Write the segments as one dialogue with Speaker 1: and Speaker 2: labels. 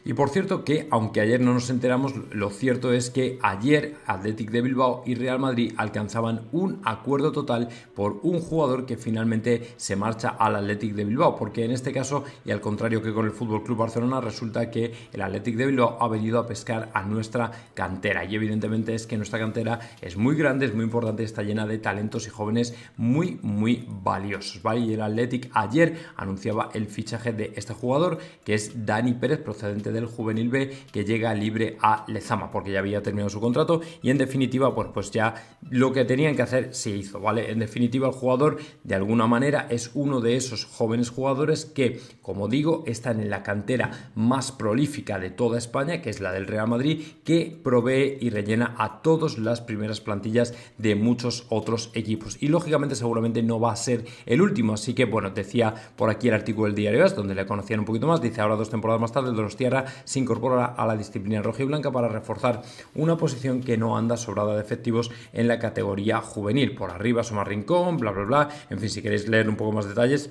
Speaker 1: Y por cierto que, aunque ayer no nos enteramos, lo cierto es que ayer Athletic de Bilbao y Real Madrid alcanzaban un acuerdo total por un jugador que finalmente se marcha al Athletic de Bilbao, porque en este caso, y al contrario que con el FC Barcelona, resulta que el Athletic de Bilbao ha venido a pescar a nuestra cantera, y evidentemente es que nuestra cantera es muy grande, es muy importante, está llena de talentos y jóvenes muy valiosos, ¿vale? Y el Athletic ayer anunciaba el fichaje de este jugador, que es Dani Pérez, procedente del Juvenil B, que llega libre a Lezama porque ya había terminado su contrato, y en definitiva pues ya lo que tenían que hacer se hizo, ¿vale? En definitiva, el jugador de alguna manera es uno de esos jóvenes jugadores que, como digo, están en la cantera más prolífica de toda España, que es la del Real Madrid, que provee y rellena a todas las primeras plantillas de muchos otros equipos, y lógicamente seguramente no va a ser el último. Así que bueno, decía por aquí el artículo del diario AS, donde le conocían un poquito más. Dice: ahora, 2 temporadas más tarde, el Donostiarra se incorpora a la disciplina rojiblanca para reforzar una posición que no anda sobrada de efectivos en la categoría juvenil. Por arriba Somar Rincón, bla bla bla. En fin, si queréis leer un poco más detalles,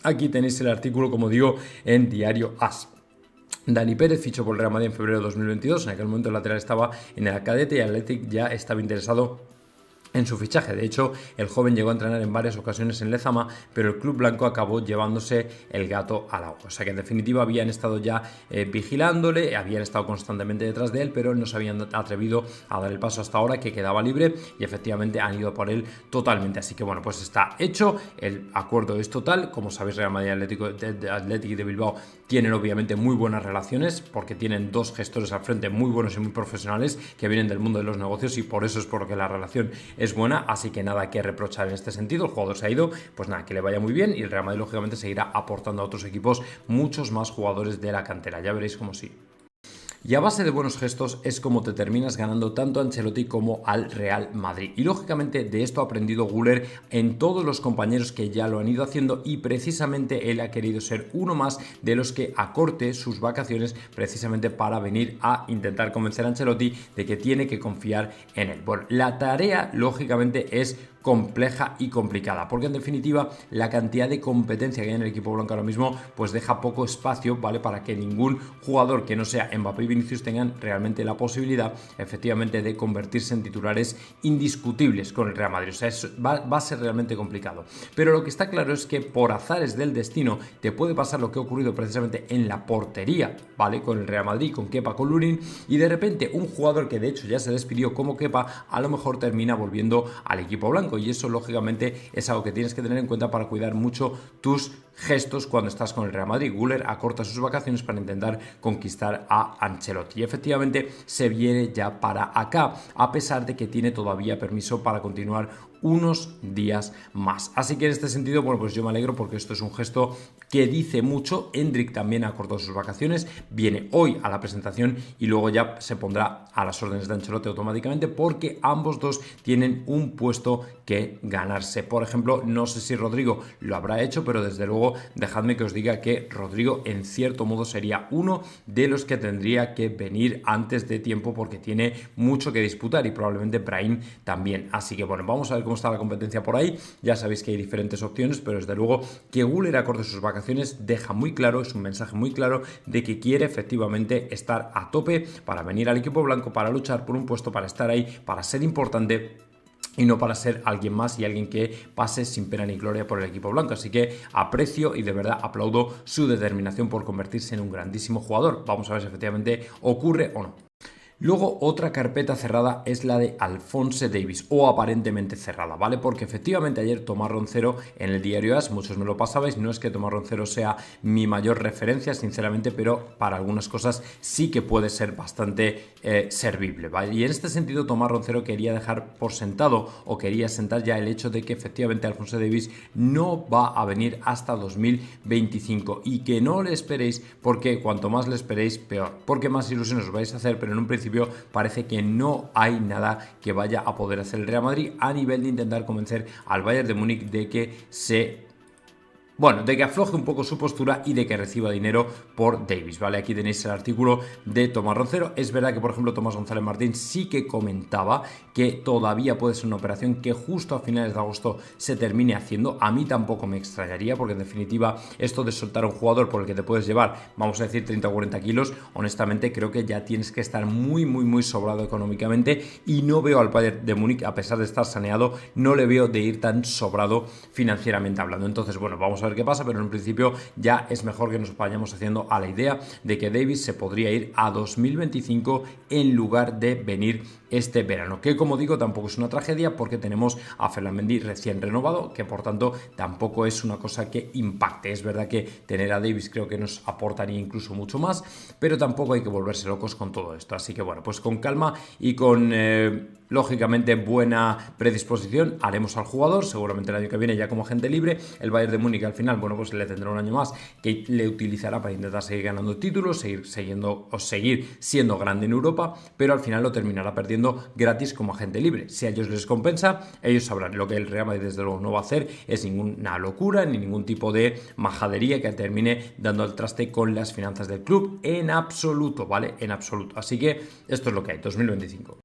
Speaker 1: aquí tenéis el artículo, como digo, en diario AS. Dani Pérez fichó por el Real Madrid en febrero de 2022. En aquel momento el lateral estaba en el cadete y Athletic ya estaba interesado en su fichaje. De hecho, el joven llegó a entrenar en varias ocasiones en Lezama, pero el club blanco acabó llevándose el gato al agua. O sea que en definitiva habían estado ya vigilándole, habían estado constantemente detrás de él, pero no se habían atrevido a dar el paso hasta ahora, que quedaba libre, y efectivamente han ido por él totalmente. Así que bueno, pues está hecho, el acuerdo es total. Como sabéis, Real Madrid y Athletic de Bilbao tienen obviamente muy buenas relaciones, porque tienen dos gestores al frente muy buenos y muy profesionales que vienen del mundo de los negocios, y por eso es por lo que la relación es buena. Así que nada que reprochar en este sentido. El jugador se ha ido, pues nada, que le vaya muy bien, y el Real Madrid lógicamente seguirá aportando a otros equipos muchos más jugadores de la cantera. Ya veréis cómo sí. Y a base de buenos gestos es como te terminas ganando tanto a Ancelotti como al Real Madrid. Y lógicamente de esto ha aprendido Güler en todos los compañeros que ya lo han ido haciendo, y precisamente él ha querido ser uno más de los que acorte sus vacaciones precisamente para venir a intentar convencer a Ancelotti de que tiene que confiar en él. Bueno, la tarea lógicamente es compleja y complicada, porque en definitiva la cantidad de competencia que hay en el equipo blanco ahora mismo pues deja poco espacio, ¿vale?, para que ningún jugador que no sea Mbappé y Vinicius tengan realmente la posibilidad efectivamente de convertirse en titulares indiscutibles con el Real Madrid. O sea, va a ser realmente complicado, pero lo que está claro es que por azares del destino te puede pasar lo que ha ocurrido precisamente en la portería, ¿vale?, con el Real Madrid, con Kepa, con Lunin, y de repente un jugador que de hecho ya se despidió como Kepa a lo mejor termina volviendo al equipo blanco, y eso lógicamente es algo que tienes que tener en cuenta para cuidar mucho tus gestos cuando estás con el Real Madrid. Güler acorta sus vacaciones para intentar conquistar a Ancelotti, y efectivamente se viene ya para acá, a pesar de que tiene todavía permiso para continuar unos días más. Así que en este sentido, bueno, pues yo me alegro, porque esto es un gesto que dice mucho. Endrick también acortó sus vacaciones, viene hoy a la presentación y luego ya se pondrá a las órdenes de Ancelotti automáticamente, porque ambos dos tienen un puesto que ganarse. Por ejemplo, no sé si Rodrigo lo habrá hecho, pero desde luego dejadme que os diga que Rodrigo en cierto modo sería uno de los que tendría que venir antes de tiempo, porque tiene mucho que disputar, y probablemente Brahim también. Así que bueno, vamos a ver cómo está la competencia por ahí. Ya sabéis que hay diferentes opciones, pero desde luego que Güler acorde sus vacaciones deja muy claro, es un mensaje muy claro de que quiere efectivamente estar a tope para venir al equipo blanco, para luchar por un puesto, para estar ahí, para ser importante, y no para ser alguien más y alguien que pase sin pena ni gloria por el equipo blanco. Así que aprecio y de verdad aplaudo su determinación por convertirse en un grandísimo jugador. Vamos a ver si efectivamente ocurre o no. Luego, otra carpeta cerrada es la de Alphonse Davies, o aparentemente cerrada, ¿vale? Porque efectivamente ayer Tomás Roncero en el diario AS, muchos me lo pasabais, no es que Tomás Roncero sea mi mayor referencia, sinceramente, pero para algunas cosas sí que puede ser bastante servible, ¿vale? Y en este sentido, Tomás Roncero quería dejar por sentado, o quería sentar ya el hecho de que efectivamente Alphonse Davies no va a venir hasta 2025, y que no le esperéis, porque cuanto más le esperéis, peor, porque más ilusiones os vais a hacer, pero en un principio parece que no hay nada que vaya a poder hacer el Real Madrid a nivel de intentar convencer al Bayern de Múnich de que se Bueno, de que afloje un poco su postura y de que reciba dinero por Davis, ¿vale? Aquí tenéis el artículo de Tomás Roncero. Es verdad que, por ejemplo, Tomás González Martín sí que comentaba que todavía puede ser una operación que justo a finales de agosto se termine haciendo. A mí tampoco me extrañaría, porque en definitiva esto de soltar a un jugador por el que te puedes llevar, vamos a decir, 30 o 40 kilos, honestamente creo que ya tienes que estar muy sobrado económicamente, y no veo al Bayern de Múnich, a pesar de estar saneado, no le veo de ir tan sobrado financieramente hablando. Entonces, bueno, vamos a ver qué pasa, pero en un principio ya es mejor que nos vayamos haciendo a la idea de que Davis se podría ir a 2025 en lugar de venir este verano, que como digo tampoco es una tragedia porque tenemos a Ferland Mendy recién renovado, que por tanto tampoco es una cosa que impacte. Es verdad que tener a Davis creo que nos aportaría incluso mucho más, pero tampoco hay que volverse locos con todo esto. Así que bueno, pues con calma y con lógicamente buena predisposición haremos al jugador. Seguramente el año que viene ya como agente libre. El Bayern de Múnich al final, bueno, pues le tendrá un año más que le utilizará para intentar seguir ganando títulos, seguir siendo grande en Europa, pero al final lo terminará perdiendo gratis como agente libre. Si a ellos les compensa, ellos sabrán. Lo que el Real Madrid desde luego no va a hacer es ninguna locura ni ningún tipo de majadería que termine dando al traste con las finanzas del club en absoluto, ¿vale? En absoluto. Así que esto es lo que hay, 2025.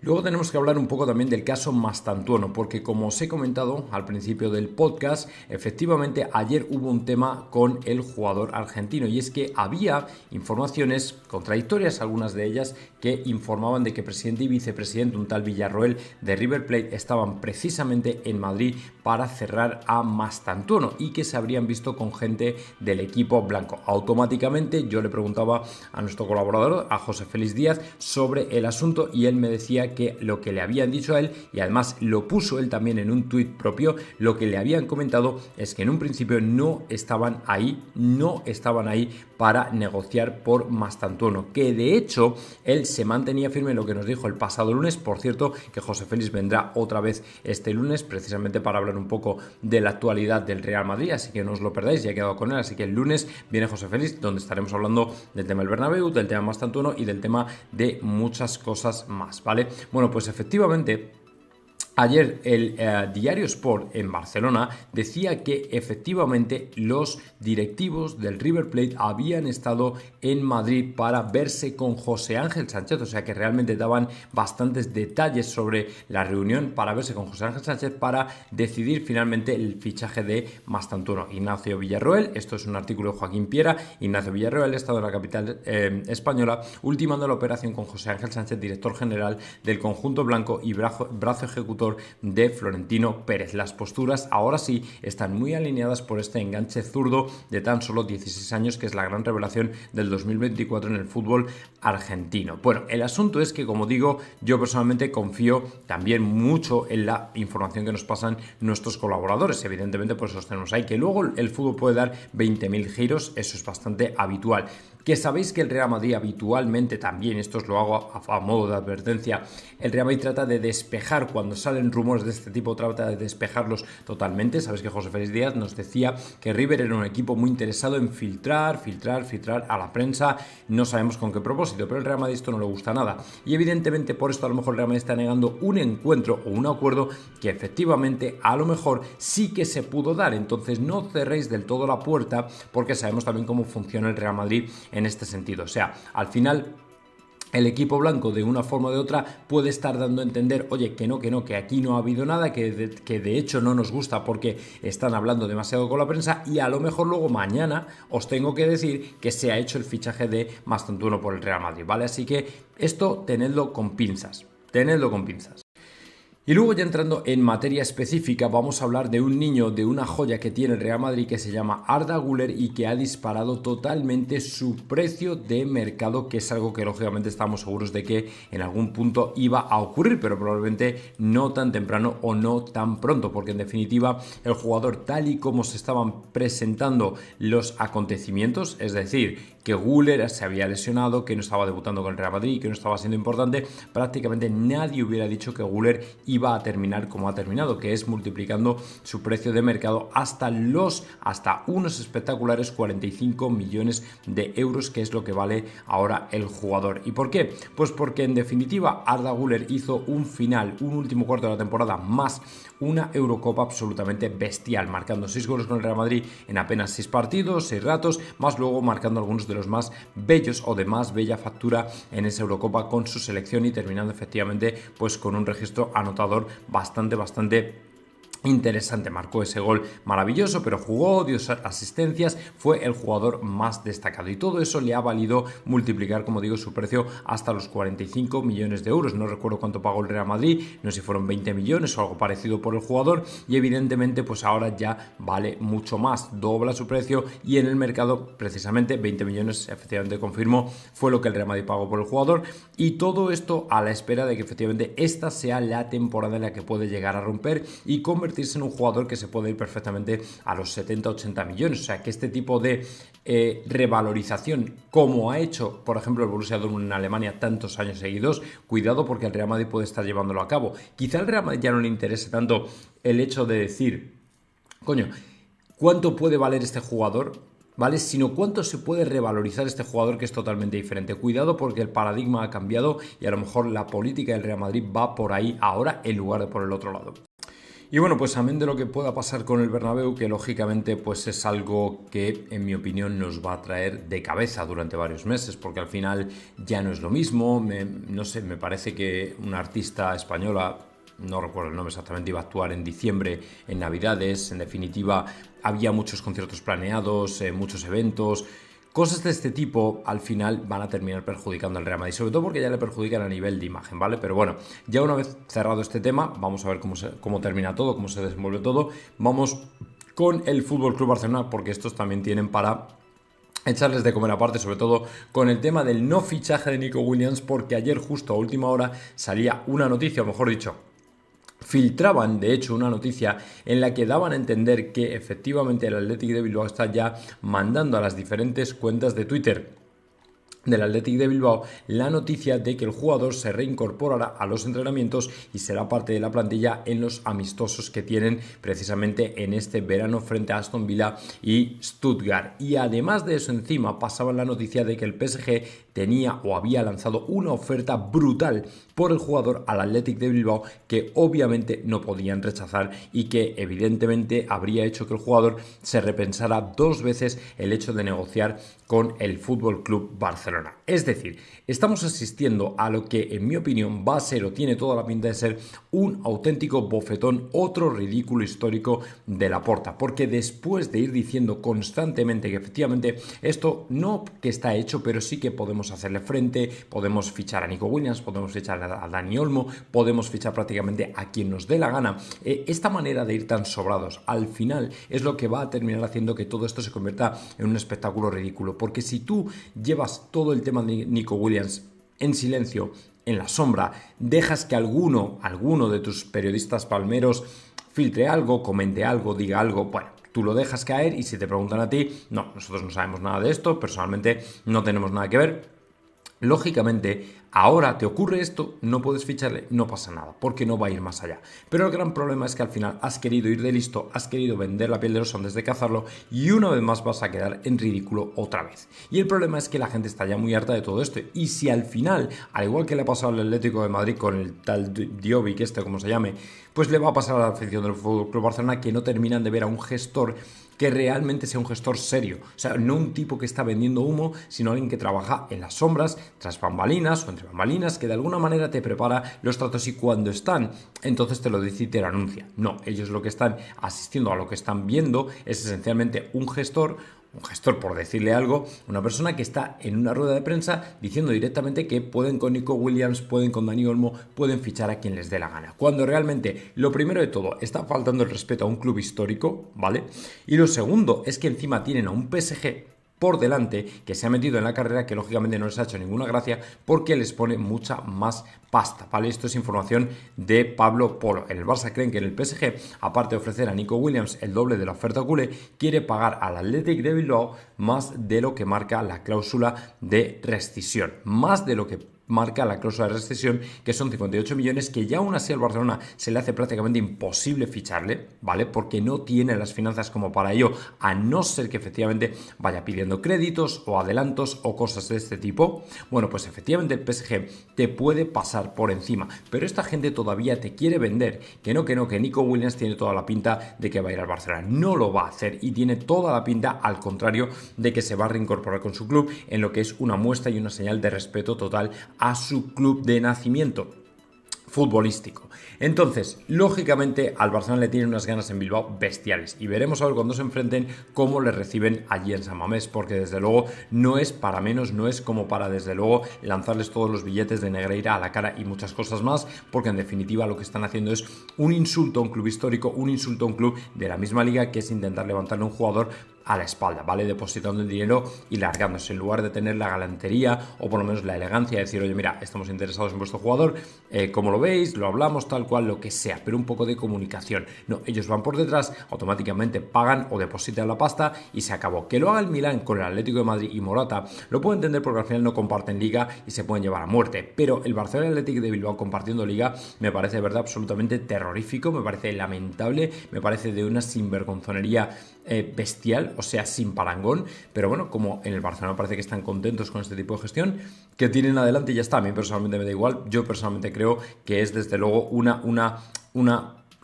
Speaker 1: Luego tenemos que hablar un poco también del caso Mastantuono, porque como os he comentado al principio del podcast, efectivamente ayer hubo un tema con el jugador argentino, y es que había informaciones contradictorias, algunas de ellas que informaban de que presidente y vicepresidente, un tal Villarroel de River Plate, estaban precisamente en Madrid para cerrar a Mastantuono y que se habrían visto con gente del equipo blanco. Automáticamente yo le preguntaba a nuestro colaborador, a José Félix Díaz, sobre el asunto, y él me decía que lo que le habían dicho a él, y además lo puso él también en un tuit propio, lo que le habían comentado es que en un principio no estaban ahí para negociar por Mastantuono, que de hecho él se mantenía firme en lo que nos dijo el pasado lunes. Por cierto, que José Félix vendrá otra vez este lunes precisamente para hablar un poco de la actualidad del Real Madrid, así que no os lo perdáis, ya he quedado con él. Así que el lunes viene José Félix, donde estaremos hablando del tema del Bernabéu, del tema Mastantuono y del tema de muchas cosas más, ¿vale? Bueno, pues efectivamente ayer el diario Sport en Barcelona decía que efectivamente los directivos del River Plate habían estado en Madrid para verse con José Ángel Sánchez, o sea que realmente daban bastantes detalles sobre la reunión para verse con José Ángel Sánchez para decidir finalmente el fichaje de Mastantuono. Ignacio Villarroel, esto es un artículo de Joaquín Piera, Ignacio Villarroel ha estado en la capital española ultimando la operación con José Ángel Sánchez, director general del conjunto blanco y brazo ejecutor de Florentino Pérez. Las posturas ahora sí están muy alineadas por este enganche zurdo de tan solo 16 años, que es la gran revelación del 2024 en el fútbol argentino. Bueno, el asunto es que, como digo, yo personalmente confío también mucho en la información que nos pasan nuestros colaboradores. Evidentemente, pues los tenemos ahí. Que luego el fútbol puede dar 20.000 giros, eso es bastante habitual. Que sabéis que el Real Madrid habitualmente también, esto os lo hago a modo de advertencia, el Real Madrid trata de despejar cuando salen rumores de este tipo, trata de despejarlos totalmente. Sabéis que José Félix Díaz nos decía que River era un equipo muy interesado en filtrar a la prensa, no sabemos con qué propósito, pero el Real Madrid esto no le gusta nada, y evidentemente por esto a lo mejor el Real Madrid está negando un encuentro o un acuerdo que efectivamente a lo mejor sí que se pudo dar. Entonces no cerréis del todo la puerta, porque sabemos también cómo funciona el Real Madrid en este sentido. O sea, al final el equipo blanco de una forma o de otra puede estar dando a entender, oye, que aquí no ha habido nada, que de hecho no nos gusta porque están hablando demasiado con la prensa, y a lo mejor luego mañana os tengo que decir que se ha hecho el fichaje de Mastantuono por el Real Madrid, ¿vale? Así que esto tenedlo con pinzas. Y luego, ya entrando en materia específica, vamos a hablar de un niño, de una joya que tiene el Real Madrid, que se llama Arda Güler y que ha disparado totalmente su precio de mercado, que es algo que lógicamente estamos seguros de que en algún punto iba a ocurrir, pero probablemente no tan temprano o no tan pronto, porque en definitiva el jugador, tal y como se estaban presentando los acontecimientos, es decir, que Güler se había lesionado, que no estaba debutando con el Real Madrid, que no estaba siendo importante, prácticamente nadie hubiera dicho que Güler iba a terminar como ha terminado, que es multiplicando su precio de mercado hasta unos espectaculares 45 millones de euros, que es lo que vale ahora el jugador. ¿Y por qué? Pues porque en definitiva Arda Güler hizo un último cuarto de la temporada más una Eurocopa absolutamente bestial, marcando 6 goles con el Real Madrid en apenas 6 partidos, 6 ratos, más luego marcando algunos de los más bellos o de más bella factura en esa Eurocopa con su selección y terminando efectivamente pues con un registro anotador bastante interesante. Marcó ese gol maravilloso, pero jugó, dio asistencias, fue el jugador más destacado y todo eso le ha valido multiplicar, como digo, su precio hasta los 45 millones de euros. No recuerdo cuánto pagó el Real Madrid, no sé si fueron 20 millones o algo parecido por el jugador, y evidentemente pues ahora ya vale mucho más, dobla su precio, y en el mercado precisamente 20 millones, efectivamente confirmo, fue lo que el Real Madrid pagó por el jugador, y todo esto a la espera de que efectivamente esta sea la temporada en la que puede llegar a romper y convertirse en un jugador que se puede ir perfectamente a los 70-80 millones. O sea que este tipo de revalorización, como ha hecho por ejemplo el Borussia Dortmund en Alemania tantos años seguidos, cuidado, porque el Real Madrid puede estar llevándolo a cabo. Quizá al Real Madrid ya no le interese tanto el hecho de decir, coño, ¿cuánto puede valer este jugador? ¿Vale? Sino cuánto se puede revalorizar este jugador, que es totalmente diferente. Cuidado, porque el paradigma ha cambiado y a lo mejor la política del Real Madrid va por ahí ahora en lugar de por el otro lado. Y bueno, pues amén de lo que pueda pasar con el Bernabéu, que lógicamente pues es algo que en mi opinión nos va a traer de cabeza durante varios meses, porque al final ya no es lo mismo. No sé, me parece que una artista española, no recuerdo el nombre exactamente, iba a actuar en diciembre, en Navidades. En definitiva, había muchos conciertos planeados, muchos eventos. Cosas de este tipo al final van a terminar perjudicando al Real Madrid, sobre todo porque ya le perjudican a nivel de imagen, ¿vale? Pero bueno, ya una vez cerrado este tema, vamos a ver cómo termina todo, cómo se desenvuelve todo. Vamos con el Fútbol Club Barcelona, porque estos también tienen para echarles de comer aparte, sobre todo con el tema del no fichaje de Nico Williams, porque ayer justo a última hora salía una noticia, o mejor dicho, filtraban de hecho una noticia en la que daban a entender que efectivamente el Athletic de Bilbao está ya mandando a las diferentes cuentas de Twitter del Athletic de Bilbao la noticia de que el jugador se reincorporará a los entrenamientos y será parte de la plantilla en los amistosos que tienen precisamente en este verano frente a Aston Villa y Stuttgart. Y además de eso, encima pasaba la noticia de que el PSG tenía o había lanzado una oferta brutal por el jugador al Athletic de Bilbao, que obviamente no podían rechazar y que evidentemente habría hecho que el jugador se repensara 2 veces el hecho de negociar con el Fútbol Club Barcelona. Es decir, estamos asistiendo a lo que en mi opinión va a ser, o tiene toda la pinta de ser, un auténtico bofetón, otro ridículo histórico de Laporta, porque después de ir diciendo constantemente que efectivamente esto no que está hecho, pero sí que podemos hacerle frente, podemos fichar a Nico Williams, podemos fichar a Dani Olmo, podemos fichar prácticamente a quien nos dé la gana, esta manera de ir tan sobrados al final es lo que va a terminar haciendo que todo esto se convierta en un espectáculo ridículo, porque si tú llevas todo el tema de Nico Williams en silencio, en la sombra, dejas que alguno de tus periodistas palmeros filtre algo, comente algo, diga algo, bueno, tú lo dejas caer, y si te preguntan a ti, no, nosotros no sabemos nada de esto, personalmente no tenemos nada que ver. Lógicamente, ahora te ocurre esto, no puedes ficharle, no pasa nada, porque no va a ir más allá. Pero el gran problema es que al final has querido ir de listo, has querido vender la piel del oso antes de cazarlo, y una vez más vas a quedar en ridículo otra vez. Y el problema es que la gente está ya muy harta de todo esto, y si al final, al igual que le ha pasado al Atlético de Madrid con el tal Jovic, como se llame, pues le va a pasar a la afición del Fútbol Club Barcelona, que no terminan de ver a un gestor que realmente sea un gestor serio. O sea, no un tipo que está vendiendo humo, sino alguien que trabaja en las sombras, tras bambalinas o entre bambalinas, que de alguna manera te prepara los tratos, y cuando están, entonces te lo dice y te lo anuncia. No, ellos lo que están asistiendo a lo que están viendo es esencialmente un gestor, por decirle algo, una persona que está en una rueda de prensa diciendo directamente que pueden con Nico Williams, pueden con Dani Olmo, pueden fichar a quien les dé la gana. Cuando realmente, lo primero de todo, está faltando el respeto a un club histórico, ¿vale? Y lo segundo es que encima tienen a un PSG por delante que se ha metido en la carrera, que lógicamente no les ha hecho ninguna gracia porque les pone mucha más pasta, ¿vale? Esto es información de Pablo Polo. En el Barça creen que en el PSG, aparte de ofrecer a Nico Williams el doble de la oferta culé, quiere pagar al Athletic de Bilbao más de lo que marca la cláusula de rescisión, más de lo que marca la cláusula de rescisión, que son 58 millones, que ya aún así al Barcelona se le hace prácticamente imposible ficharle, ¿vale? Porque no tiene las finanzas como para ello, a no ser que efectivamente vaya pidiendo créditos o adelantos o cosas de este tipo. Bueno, pues efectivamente el PSG te puede pasar por encima, pero esta gente todavía te quiere vender, que Nico Williams tiene toda la pinta de que va a ir al Barcelona. No lo va a hacer y tiene toda la pinta, al contrario, de que se va a reincorporar con su club, en lo que es una muestra y una señal de respeto total a su club de nacimiento futbolístico. Entonces, lógicamente, al Barcelona le tienen unas ganas en Bilbao bestiales y veremos a ver cuando se enfrenten cómo le reciben allí en San Mamés, porque desde luego no es para menos, no es como para desde luego lanzarles todos los billetes de Negreira a la cara y muchas cosas más, porque en definitiva lo que están haciendo es un insulto a un club histórico, un insulto a un club de la misma liga, que es intentar levantarle a un jugador a la espalda, ¿vale? Depositando el dinero y largándose, en lugar de tener la galantería o por lo menos la elegancia de decir, oye, mira, estamos interesados en vuestro jugador, ¿cómo lo veis? Lo hablamos, tal cual, lo que sea, pero un poco de comunicación. No, ellos van por detrás, automáticamente pagan o depositan la pasta y se acabó. Que lo haga el Milán con el Atlético de Madrid y Morata, lo puedo entender porque al final no comparten liga y se pueden llevar a muerte, pero el Barcelona y el Atlético de Bilbao compartiendo liga me parece de verdad absolutamente terrorífico, me parece lamentable, me parece de una sinvergonzonería bestial, o sea, sin parangón, pero bueno, como en el Barcelona parece que están contentos con este tipo de gestión, que tienen adelante y ya está. A mí personalmente me da igual, yo personalmente creo que es desde luego una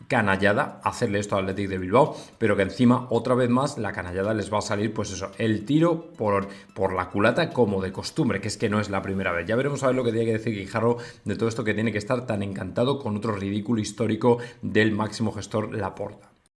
Speaker 1: canallada hacerle esto al Athletic de Bilbao, pero que encima otra vez más la canallada les va a salir, pues eso, el tiro por la culata como de costumbre, que es que no es la primera vez. Ya veremos a ver lo que tiene que decir Guijarro de todo esto, que tiene que estar tan encantado con otro ridículo histórico del máximo gestor Laporta.